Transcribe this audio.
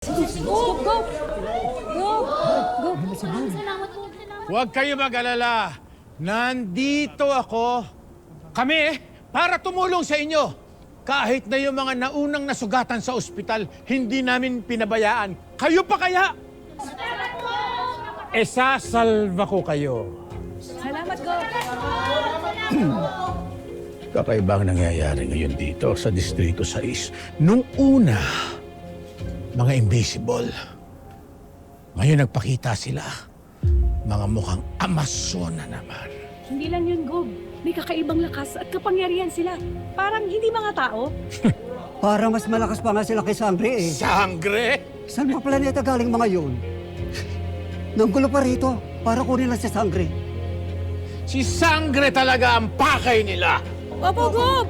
Go! Go! Go! Go! Salamat po. Huwag kayo mag-alala. Nandito ako. Kami, para tumulong sa inyo. Kahit na yung mga naunang nasugatan sa ospital, hindi namin pinabayaan. Kayo pa kaya? Sasalva ko kayo. Salamat, Go! Kakaibang nangyayari ngayon dito sa Distrito 6. Nung una, mga invisible. Ngayon nagpakita sila. Mga mukhang Amazon na naman. Hindi lang yun, Gob. May kakaibang lakas at kapangyarihan sila. Parang hindi mga tao. Para mas malakas pa nga sila kay Sangre eh. Sangre? Saan mga planeta galing mga yun? Nanggulo pa rito para kunin lang si Sangre. Si Sangre talaga ang pakay nila. Opo, Gob!